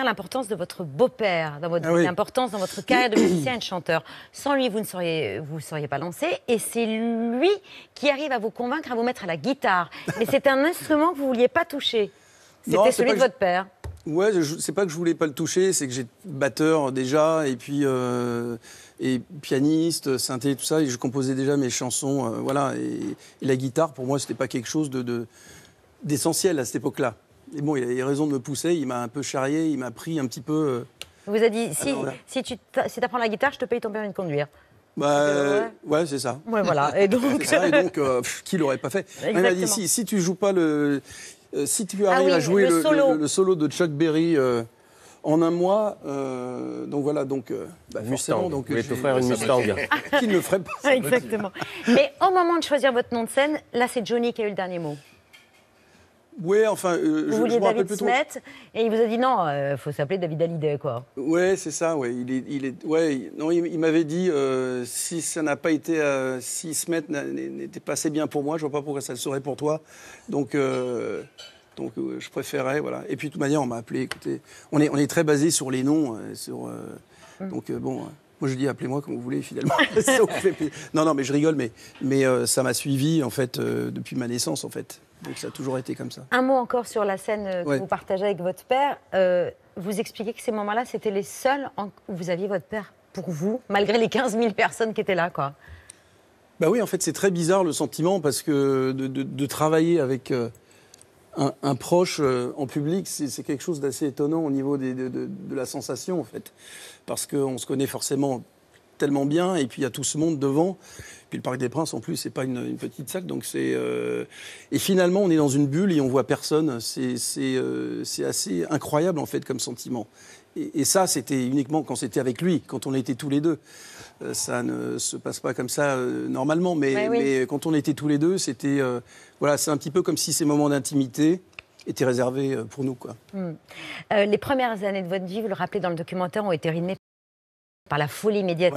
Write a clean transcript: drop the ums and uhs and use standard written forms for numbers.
l'importance de votre beau-père dans votre vie, l'importance dans votre carrière de musicien et de chanteur. Sans lui, vous ne seriez pas lancé. Et c'est lui qui arrive à vous convaincre, à vous mettre à la guitare. Mais c'est un instrument que vous ne vouliez pas toucher. C'était celui de votre père. Ouais, c'est pas que je voulais pas le toucher, c'est que j'ai batteur déjà, et puis et pianiste, synthé, tout ça, et je composais déjà mes chansons, voilà. Et la guitare, pour moi, c'était pas quelque chose d'essentiel à cette époque-là. Et bon, il a raison de me pousser, il m'a un peu charrié, il m'a pris un petit peu. Il vous a dit, si tu apprends la guitare, je te paye ton permis de conduire. Ouais, c'est ça. Ouais, voilà. Et donc, qui l'aurait pas fait? Il m'a dit, si tu joues pas si tu arrives à jouer le solo de Chuck Berry en un mois, donc voilà, Mustang. Donc, je vais t'offrir une Mustang. Qui ne le ferait pas? Exactement. Mais au moment de choisir votre nom de scène, là, c'est Johnny qui a eu le dernier mot. Oui, enfin, vous vouliez David Smet, et il vous a dit non, faut s'appeler David Hallyday, quoi. Ouais, c'est ça. Ouais, il m'avait dit si ça n'a pas été, si Smet n'était pas assez bien pour moi, je vois pas pourquoi ça le serait pour toi. Donc, je préférais, voilà. Et puis de toute manière, on m'a appelé. Écoutez, on est très basé sur les noms, donc bon. Moi, je dis appelez-moi comme vous voulez, finalement. Non, mais je rigole, mais ça m'a suivi en fait depuis ma naissance, en fait. Donc ça a toujours été comme ça. Un mot encore sur la scène que vous partagez avec votre père. Vous expliquez que ces moments-là, c'était les seuls où vous aviez votre père pour vous, malgré les 15 000 personnes qui étaient là, quoi. Bah oui, en fait, c'est très bizarre le sentiment, parce que de travailler avec un proche en public, c'est quelque chose d'assez étonnant au niveau de la sensation, en fait. Parce qu'on se connaît forcément tellement bien, et puis il y a tout ce monde devant. Puis le Parc des Princes, en plus, c'est pas une petite salle, donc c'est... Et finalement, on est dans une bulle et on voit personne. C'est assez incroyable, en fait, comme sentiment. Et ça, c'était uniquement quand c'était avec lui, quand on était tous les deux. Ça ne se passe pas comme ça normalement, mais quand on était tous les deux, c'était... voilà, c'est un petit peu comme si ces moments d'intimité étaient réservés pour nous, quoi. Les premières années de votre vie, vous le rappelez dans le documentaire, ont été rythmées par la folie médiatique.